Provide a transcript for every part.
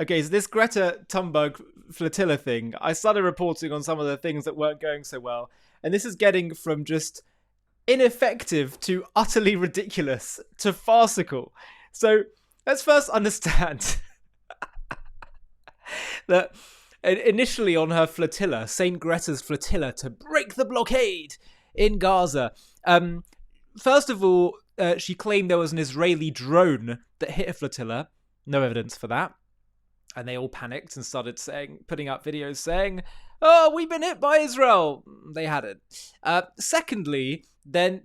Okay, so this Greta Thunberg Flotilla thing, I started reporting on some of the things that weren't going so well. And this is getting from just ineffective to utterly ridiculous to farcical. So let's first understand that initially on her flotilla, St. Greta's flotilla to break the blockade in Gaza, first of all, she claimed there was an Israeli drone that hit a flotilla. No evidence for that. And they all panicked and started putting up videos saying, "Oh, we've been hit by Israel." They hadn't. Secondly, then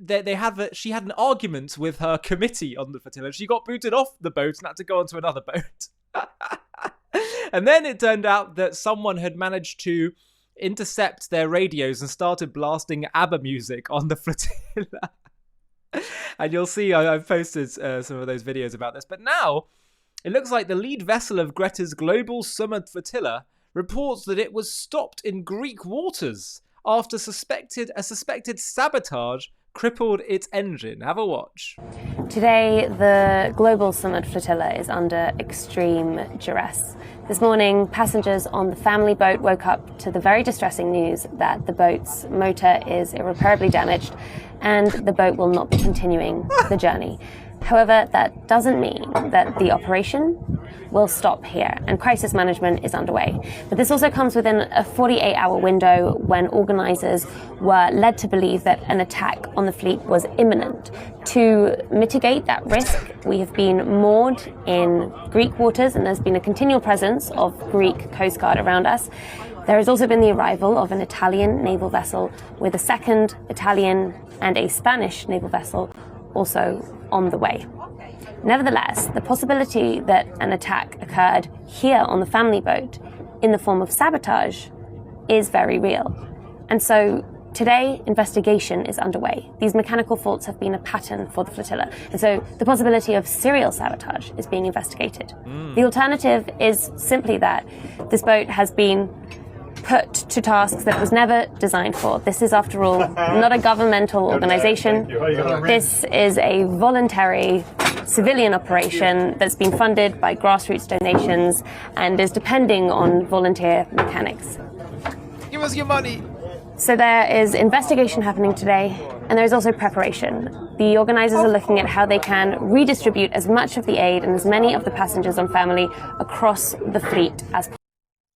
she had an argument with her committee on the flotilla. She got booted off the boat and had to go onto another boat. And then it turned out that someone had managed to intercept their radios and started blasting ABBA music on the flotilla. And you'll see I've posted some of those videos about this. But now it looks like the lead vessel of Greta's global summer flotilla reports that it was stopped in Greek waters after a suspected sabotage crippled its engine. Have a watch. Today, the global Summit Flotilla is under extreme duress. This morning, passengers on the family boat woke up to the very distressing news that the boat's motor is irreparably damaged and the boat will not be continuing the journey. However, that doesn't mean that the operation will stop here, and crisis management is underway. But this also comes within a 48-hour window when organisers were led to believe that an attack on the fleet was imminent. To mitigate that risk, we have been moored in Greek waters, and there's been a continual presence of Greek Coast Guard around us. There has also been the arrival of an Italian naval vessel with a second Italian and a Spanish naval vessel also on the way. Nevertheless, the possibility that an attack occurred here on the family boat in the form of sabotage is very real. And so today, investigation is underway. These mechanical faults have been a pattern for the flotilla. And so the possibility of serial sabotage is being investigated. The alternative is simply that this boat has been put to tasks that it was never designed for. This is, after all, not a governmental organization. This is a voluntary civilian operation that's been funded by grassroots donations and is depending on volunteer mechanics. Give us your money. So there is investigation happening today, and there is also preparation. The organisers are looking at how they can redistribute as much of the aid and as many of the passengers on family across the fleet as possible.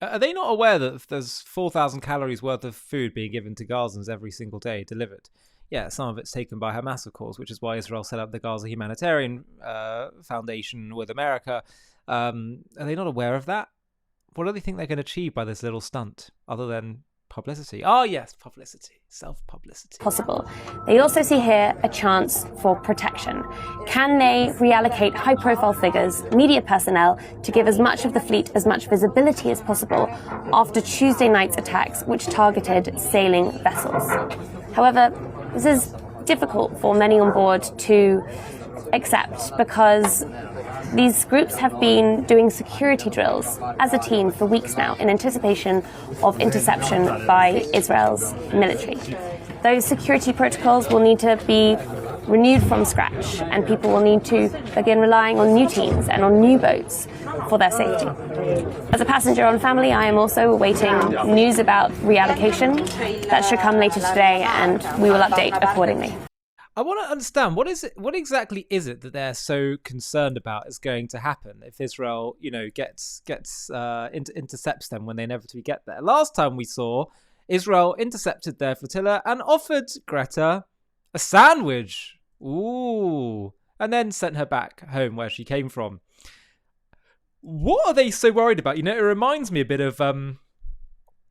Are they not aware that there's 4,000 calories worth of food being given to Gazans every single day delivered? Yeah, some of it's taken by Hamas, of course, which is why Israel set up the Gaza Humanitarian Foundation with America. Are they not aware of that? What do they think they can achieve by this little stunt, other than publicity? Oh, yes, publicity. Self-publicity. Possible. They also see here a chance for protection. Can they reallocate high-profile figures, media personnel, to give as much of the fleet as much visibility as possible after Tuesday night's attacks, which targeted sailing vessels? However, this is difficult for many on board to accept because these groups have been doing security drills as a team for weeks now in anticipation of interception by Israel's military. Those security protocols will need to be renewed from scratch, and people will need to begin relying on new teams and on new boats for their safety. As a passenger on family, I am also awaiting news about reallocation. That should come later today, and we will update accordingly. I want to understand what exactly is it that they're so concerned about is going to happen if Israel, intercepts them when they inevitably get there. Last time we saw, Israel intercepted their flotilla and offered Greta a sandwich. Ooh, and then sent her back home where she came from. What are they so worried about? It reminds me a bit of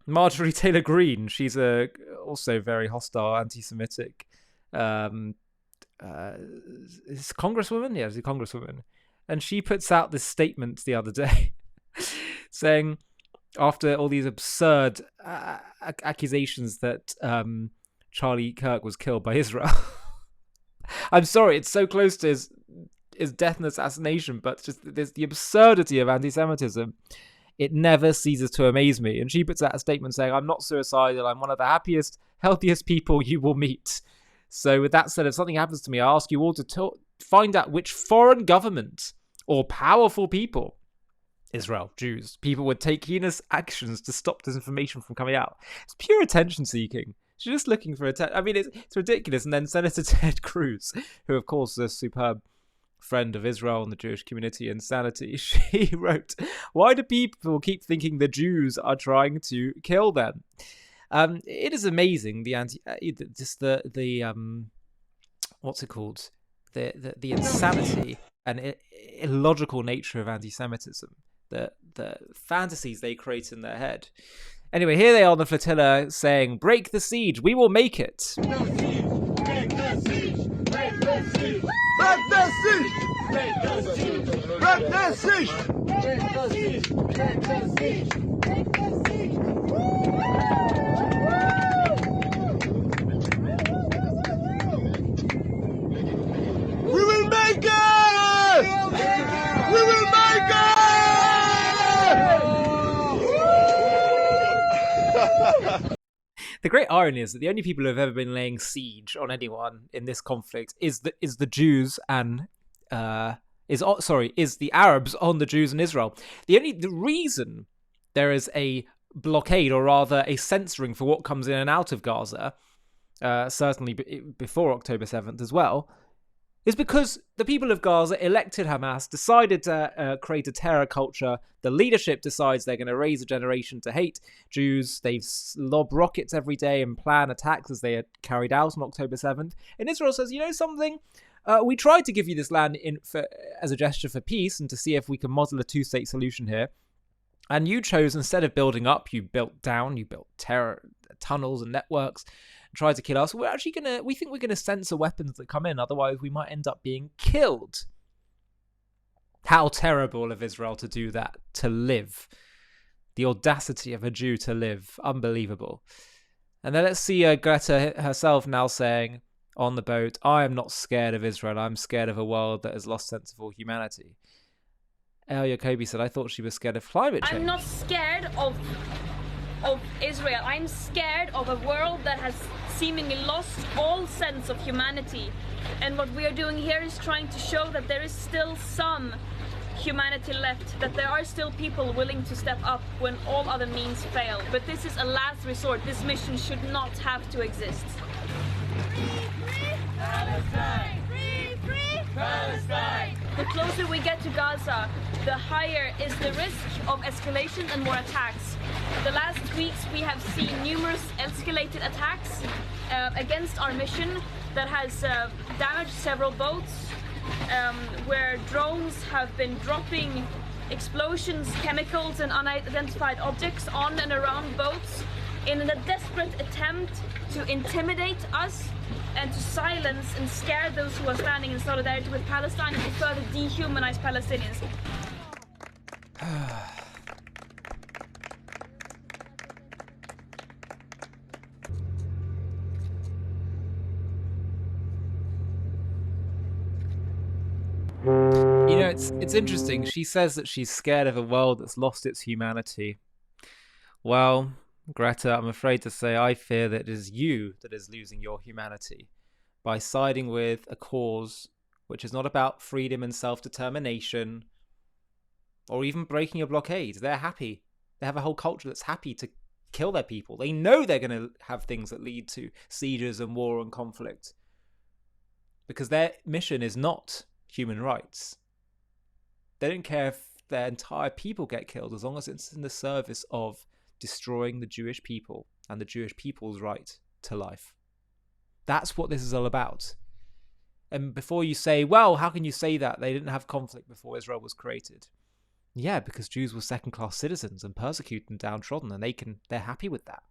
Marjorie Taylor Greene. She's also very hostile, anti-Semitic. Is Congresswoman? Yeah, she's a Congresswoman. And she puts out this statement the other day saying, after all these absurd accusations that Charlie Kirk was killed by Israel. I'm sorry, it's so close to his death and assassination, but just there's the absurdity of anti-Semitism. It never ceases to amaze me. And she puts out a statement saying, "I'm not suicidal. I'm one of the happiest, healthiest people you will meet." So with that said, if something happens to me, I ask you all to find out which foreign government or powerful people Israel, Jews. People would take heinous actions to stop disinformation from coming out. It's pure attention seeking. She's just looking for attention. I mean, it's ridiculous. And then Senator Ted Cruz, who of course is a superb friend of Israel and the Jewish community and sanity, she wrote, "Why do people keep thinking the Jews are trying to kill them?" It is amazing what's it called? The insanity and illogical nature of anti-Semitism. The fantasies they create in their head. Anyway, here they are on the flotilla saying, "Break the siege, we will make it." Break the siege! Break the siege! Break the siege! Break the siege! Break the siege! Break the siege! Break the siege! Break the siege! We will make it! We will make it! The great irony is that the only people who have ever been laying siege on anyone in this conflict is the Jews and is the Arabs on the Jews and Israel. The reason there is a blockade, or rather a censoring for what comes in and out of Gaza, certainly before October 7th as well, is because the people of Gaza elected Hamas, decided to create a terror culture. The leadership decides they're going to raise a generation to hate Jews. They lob rockets every day and plan attacks as they are carried out on October 7th. And Israel says, you know something? We tried to give you this land as a gesture for peace and to see if we can model a two-state solution here. And you chose, instead of building up, you built down, you built terror tunnels and networks, try to kill us. We think we're gonna censor weapons that come in, otherwise we might end up being killed. How terrible of Israel to do that, to live. The audacity of a Jew to live. Unbelievable. And then let's see Greta herself now saying on the boat, "I am not scared of Israel, I'm scared of a world that has lost sense of all humanity." El Jacobi said, "I thought she was scared of climate change." I'm not scared of Israel. I'm scared of a world that has seemingly lost all sense of humanity. And what we are doing here is trying to show that there is still some humanity left, that there are still people willing to step up when all other means fail. But this is a last resort. This mission should not have to exist. Free Palestine! Free Palestine! The closer we get to Gaza, the higher is the risk of escalation and more attacks. The last weeks we have seen numerous escalated attacks against our mission that has damaged several boats, where drones have been dropping explosions, chemicals and unidentified objects on and around boats in a desperate attempt to intimidate us and to silence and scare those who are standing in solidarity with Palestine and to further dehumanize Palestinians. You know, it's interesting. She says that she's scared of a world that's lost its humanity. Well, Greta, I'm afraid to say I fear that it is you that is losing your humanity by siding with a cause which is not about freedom and self-determination or even breaking a blockade. They're happy. They have a whole culture that's happy to kill their people. They know they're going to have things that lead to sieges and war and conflict because their mission is not human rights. They don't care if their entire people get killed as long as it's in the service of destroying the Jewish people and the Jewish people's right to life. That's what this is all about. And before you say, well, how can you say that? They didn't have conflict before Israel was created. Yeah, because Jews were second-class citizens and persecuted and downtrodden, and they're happy with that.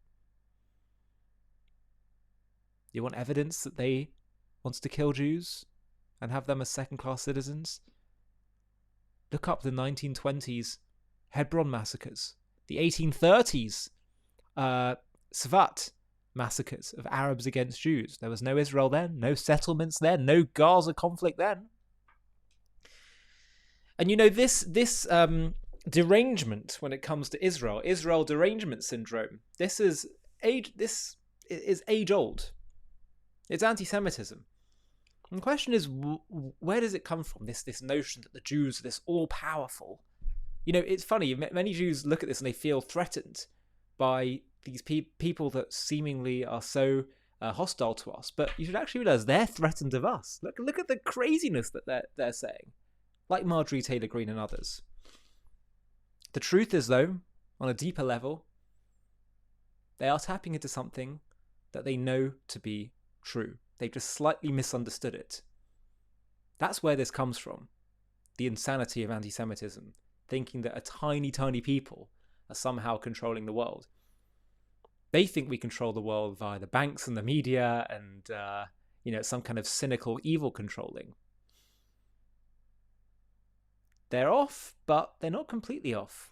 You want evidence that they wanted to kill Jews and have them as second-class citizens? Look up the 1920s Hebron massacres, the 1830s Svat massacres of Arabs against Jews. There was no Israel then, no settlements then, no Gaza conflict then. And you know, this derangement when it comes to Israel derangement syndrome, this is age old. It's anti-Semitism. And the question is, where does it come from? This notion that the Jews are this all-powerful, It's funny, many Jews look at this and they feel threatened by these people that seemingly are so hostile to us, but you should actually realize they're threatened of us. Look at the craziness that they're saying, like Marjorie Taylor Greene and others. The truth is, though, on a deeper level, they are tapping into something that they know to be true. They've just slightly misunderstood it. That's where this comes from. The insanity of anti-Semitism, thinking that a tiny, tiny people are somehow controlling the world. They think we control the world via the banks and the media and, some kind of cynical evil controlling. They're off, but they're not completely off.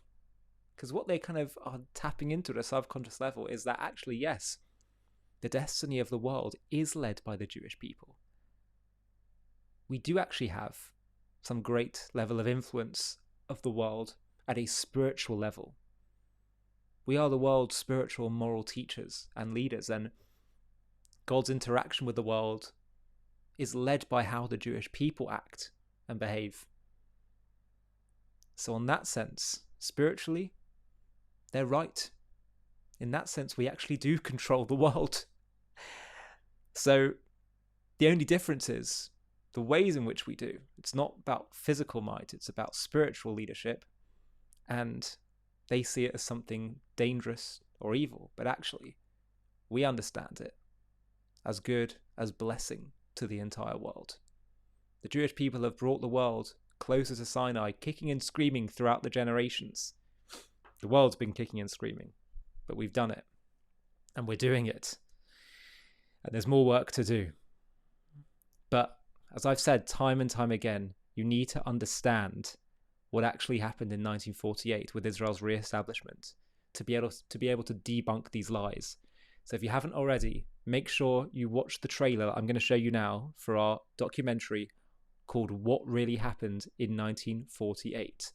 Because what they kind of are tapping into at a subconscious level is that actually, yes, the destiny of the world is led by the Jewish people. We do actually have some great level of influence of the world at a spiritual level. We are the world's spiritual moral teachers and leaders, and God's interaction with the world is led by how the Jewish people act and behave. So in that sense, spiritually, they're right. In that sense, we actually do control the world. So the only difference is the ways in which we do. It's not about physical might, it's about spiritual leadership. And they see it as something dangerous or evil, but actually, we understand it as good, as blessing to the entire world. The Jewish people have brought the world closer to Sinai, kicking and screaming throughout the generations. The world's been kicking and screaming, but we've done it, and we're doing it. And there's more work to do. But as I've said time and time again, you need to understand what actually happened in 1948 with Israel's re-establishment to be able to debunk these lies. So if you haven't already, make sure you watch the trailer I'm going to show you now for our documentary called What Really Happened in 1948.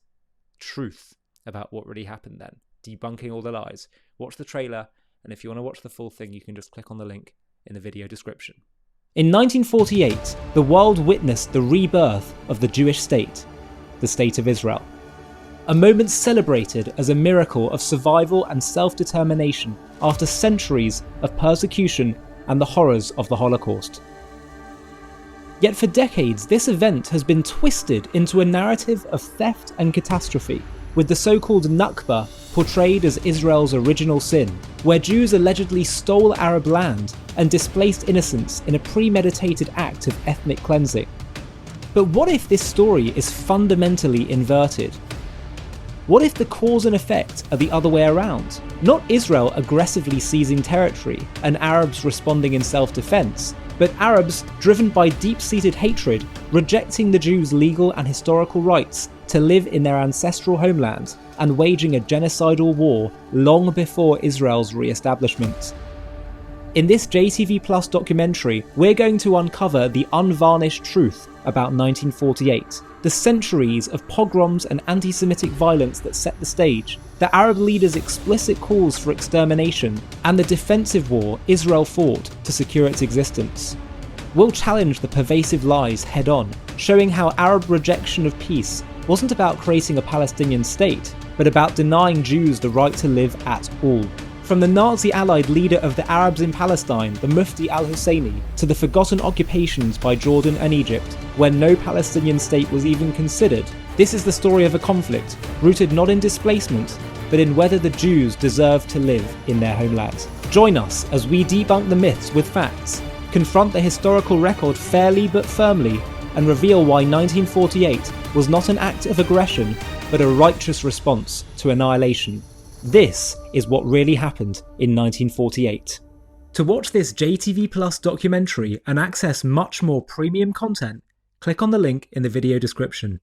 Truth about what really happened then. Debunking all the lies. Watch the trailer, and if you want to watch the full thing, you can just click on the link in the video description. In 1948, the world witnessed the rebirth of the Jewish state, the State of Israel. A moment celebrated as a miracle of survival and self-determination after centuries of persecution and the horrors of the Holocaust. Yet for decades, this event has been twisted into a narrative of theft and catastrophe, with the so-called Nakba portrayed as Israel's original sin, where Jews allegedly stole Arab land and displaced innocents in a premeditated act of ethnic cleansing. But what if this story is fundamentally inverted? What if the cause and effect are the other way around? Not Israel aggressively seizing territory and Arabs responding in self-defense, but Arabs, driven by deep-seated hatred, rejecting the Jews' legal and historical rights to live in their ancestral homeland and waging a genocidal war long before Israel's re-establishment. In this JTV Plus documentary, we're going to uncover the unvarnished truth about 1948, the centuries of pogroms and anti-Semitic violence that set the stage, the Arab leaders' explicit calls for extermination, and the defensive war Israel fought to secure its existence. We'll challenge the pervasive lies head-on, showing how Arab rejection of peace wasn't about creating a Palestinian state, but about denying Jews the right to live at all. From the Nazi-allied leader of the Arabs in Palestine, the Mufti al-Husseini, to the forgotten occupations by Jordan and Egypt, when no Palestinian state was even considered, this is the story of a conflict rooted not in displacement, but in whether the Jews deserve to live in their homeland. Join us as we debunk the myths with facts, confront the historical record fairly but firmly, and reveal why 1948 was not an act of aggression, but a righteous response to annihilation. This is what really happened in 1948. To watch this JTV Plus documentary and access much more premium content, click on the link in the video description.